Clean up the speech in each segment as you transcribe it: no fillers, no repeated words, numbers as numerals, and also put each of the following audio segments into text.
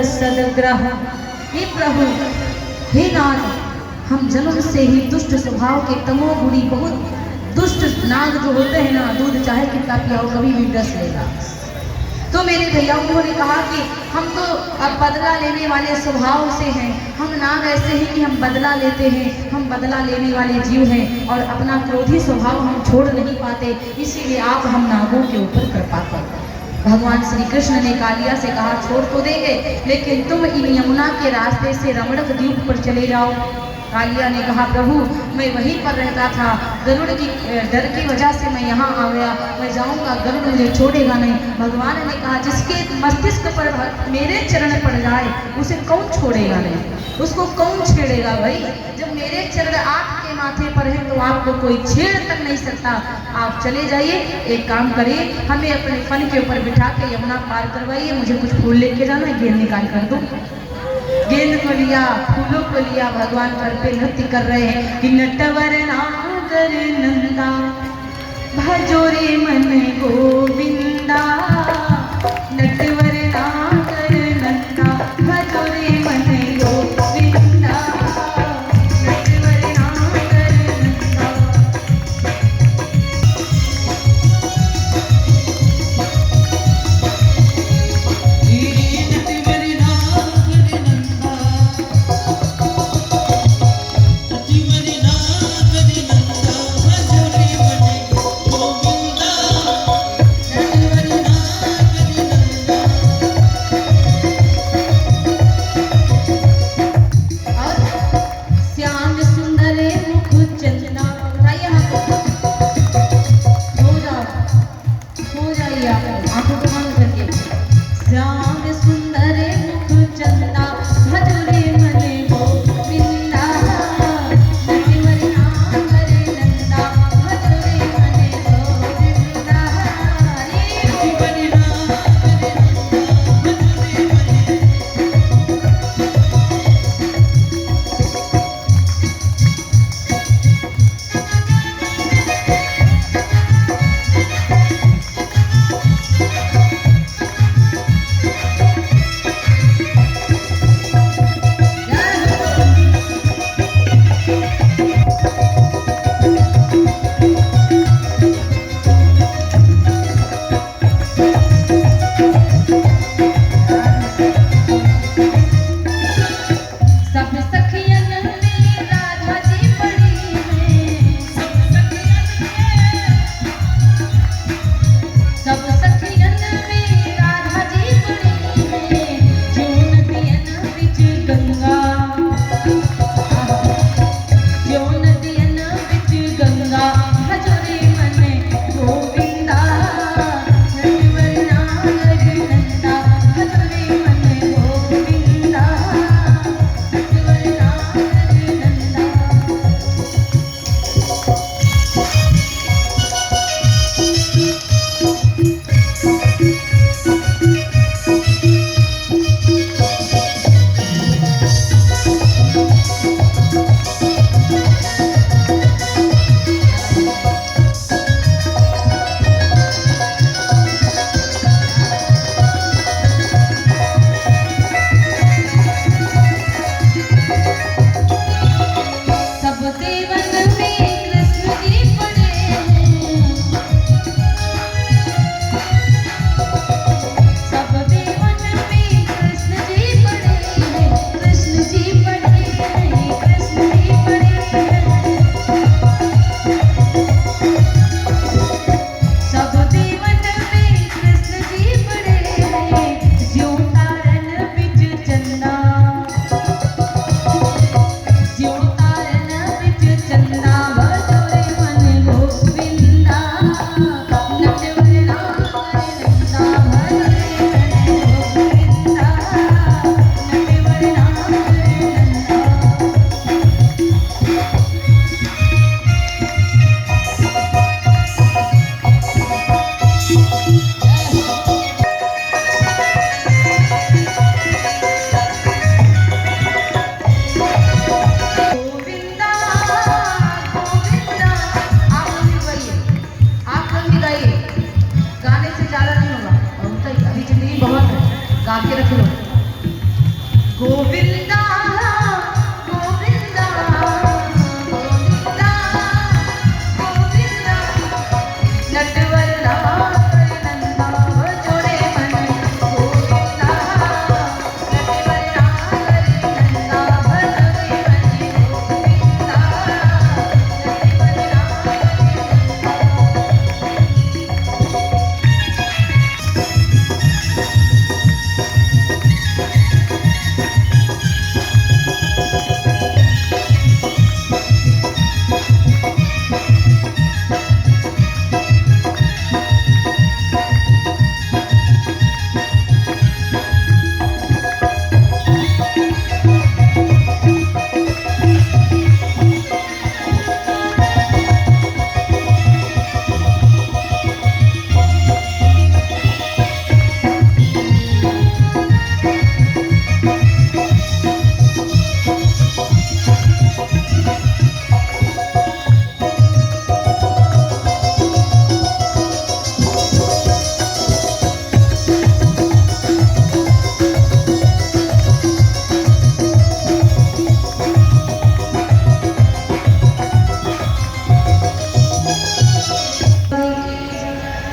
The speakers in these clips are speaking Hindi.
सदग्रह। हे प्रभु, हे नाथ, हम जन्म से ही दुष्ट स्वभाव के तमोगुणी बहुत दुष्ट नाग जो होते हैं ना, दूध चाहे कितना पियाओ कभी भी डस लेगा। तो मेरे भैया उन्होंने कहा कि हम तो अब बदला लेने वाले स्वभाव से हैं, हम नाग ऐसे हैं कि हम बदला लेते हैं, हम बदला लेने वाले जीव हैं और अपना क्रोधी स्वभाव हम छोड़ नहीं पाते, इसीलिए आप हम नागों के ऊपर कृपा करो। भगवान श्री कृष्ण ने कालिया से कहा छोड़ तो देंगे, लेकिन तुम इन यमुना के रास्ते से रमणक द्वीप पर चले जाओ। कालिया ने कहा प्रभु, मैं वहीं पर रहता था, गरुड़ की डर की वजह से मैं यहाँ आ गया, मैं जाऊँगा, गरुड़ मुझे छोड़ेगा नहीं। भगवान ने कहा जिसके मस्तिष्क पर मेरे चरण पड़ जाए उसे कौन छोड़ेगा नहीं, उसको कौन छेड़ेगा भाई। जब मेरे चरण आपके माथे पर है तो आपको कोई छेड़ तक नहीं सकता। आप चले जाइए, एक काम करिए, हमें अपने फन के ऊपर बिठा के यमुना पार करवाइए, मुझे कुछ फूल लेके जाना है, गेंद निकाल कर दो। गेंद को लिया, फूलों को लिया, भगवान पर पे नृत्य कर रहे हैं कि नटवर नागर नंदा भजो रे मन गोविंदा, नटवर नागर नंदा भजो रे मन गोविंदा, नटवर नागर नंदा। गोविंदा गोविंदा गोविंदा गोविंदा नटवर नागर नंदा जोड़े मन गोविंदा नटवर नागर नंदा जोड़े मन गोविंदा नटवर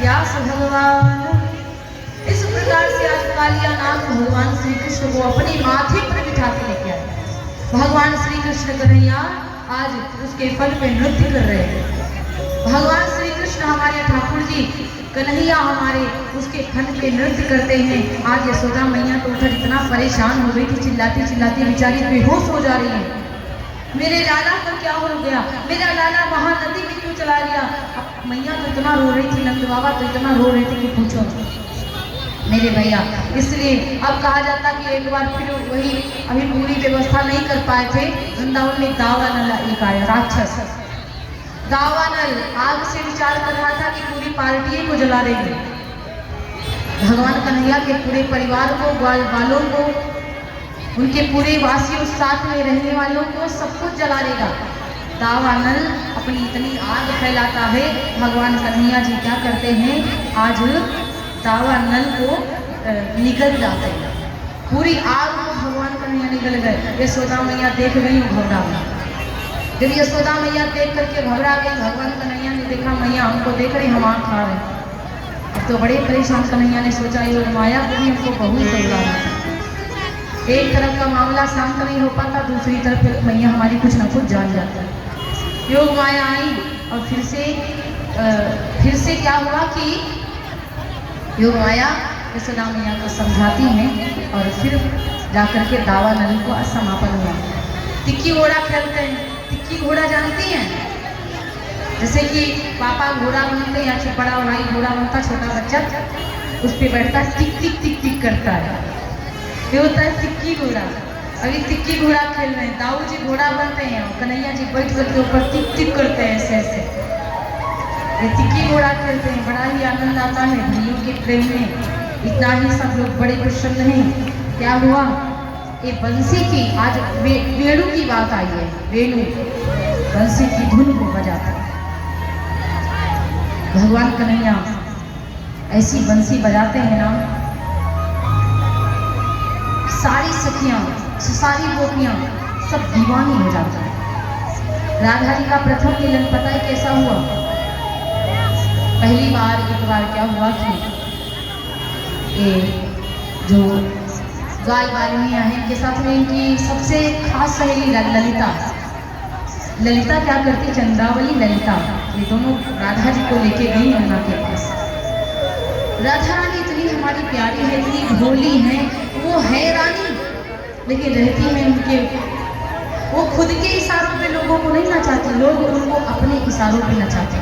व्यास भगवान इस प्रकार से आज कालिया नाग भगवान श्री कृष्ण को अपने माथे पर बिठा के लेके आए। भगवान श्री कृष्ण कन्हैया आज उसके फल पे नृत्य कर रहे हैं। भगवान श्री कृष्ण हमारे ठाकुर जी कन्हैया हमारे उसके फल पे नृत्य करते हैं। आज यशोदा मैया तो उधर इतना परेशान हो गई थी, चिल्लाती चिल्लाती बेचारी बेहोश हो जा रही है। मेरे लाला को क्या हो गया, मेरा लाला महानदी में क्यों चला गया। अब मैया तो इतना रो रही थी, नंद बाबा तो इतना रो रहे थे कि पूछो मेरे भैया। इसलिए अब कहा जाता कि एक बार फिर वही अभी पूरी व्यवस्था नहीं कर पाए थे। वृंदावन में दावानल एक आया राक्षस। दावानल आग से विचार कर रहा था कि पूरी पार्टी को जला देंगे। भगवान कन्हैया के पूरे परिवार को, ग्वाल बालों को, उनके पूरे वासियों साथ में रहने वालों को सब कुछ जला देगा। दावानल अपनी इतनी आग फैलाता है। भगवान कन्हैया जी क्या करते हैं, आज दावानल को निगल जाते हैं। पूरी आग को भगवान कन्हैया निगल गए। यशोदा मैया देख गई घबरा गई। जब यशोदा मैया देख करके घबरा गई, भगवान कन्हैया ने देखा मैया हमको देख रही, हम आँख खा रहे। अब तो बड़े परेशान कन्हैया ने सोचा ये माया को भी हमको बहुत समझाना। एक तरफ का मामला शांत नहीं हो पाता, दूसरी तरफ मैया हमारी कुछ ना कुछ जान जाती है। योग माया आई और फिर से क्या हुआ कि योग माया यशोदा मैया को समझाती हैं और फिर जाकर के दावानल को समापन हुआ। तिक्की घोड़ा खेलते हैं। तिक्की घोड़ा जानती हैं, जैसे कि पापा घोड़ा बनते या बड़ा भाई घोड़ा बनता, छोटा बच्चा उस पर बैठता टिक टिक टिक टिक करता है, ये होता है तिक्की घोड़ा। अभी तिक्की घोड़ा खेल रहे हैं। दाऊ जी घोड़ा बनते हैं, कन्हैया जी बैठ करके ऊपर टिक टिक करते हैं ऐसे ऐसे। ये तिक्की घोड़ा खेलते हैं, बड़ा ही आनंद आता है भाइयों के प्रेम में। इतना ही सब लोग बड़े प्रसन्न हैं। क्या हुआ, ये बंसी की आज वेणु की बात आई है। वेणु बंसी की धुन को बजाते हैं। भगवान कन्हैया ऐसी बंसी बजाते हैं ना, सारी सखियां, सारी गोपियां सब दीवानी हो जाती हैं। राधा जी का प्रथम मिलन पता है कैसा हुआ। पहली बार एक बार क्या हुआ कि ये जो गाय वालिनियाँ हैं, इनके साथ में इनकी सबसे खास सहेली ललिता। ललिता क्या करती, चंद्रावली ललिता, ये दोनों राधा जी को लेके गई यमुना के पास। राधा रानी इतनी हमारी प्यारी है, इतनी भोली है, वो है रानी लेकिन रहती है उनके, वो खुद के इशारों पे लोगों को नहीं नचाती, लोग उनको अपने इशारों पे नचाते।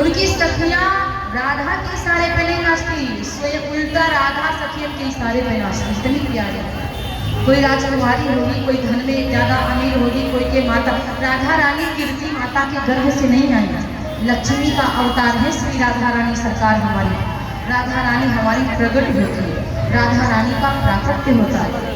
उनकी सखियां राधा के इशारे पे नहीं नाचती, स्वयं उल्टा राधा सखियों के इशारे पे नाचती। इतनी प्यारी, कोई राजकुमारी होगी, कोई धन में ज्यादा अमीर होगी, कोई के माता। राधा रानी कीर्ति माता के गर्भ से नहीं आई, लक्ष्मी का अवतार है श्री राधा रानी सरकार हमारी। राधा रानी हमारी प्रकट होती है, राधा रानी का प्राकट्य होता है।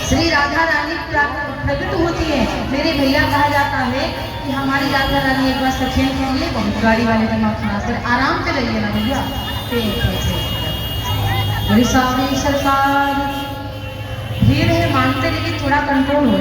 श्री राधा रानी प्रकट होती है। मेरे भैया कहा जाता है कि हमारी राधा रानी एक बार सखेल के लिए बहुत गाड़ी वाले दिमाग खराब कर आराम से रहिए ना भैया। मेरी सामने सरकार भीड़ है, मानते लेकिन थोड़ा कंट्रोल हो।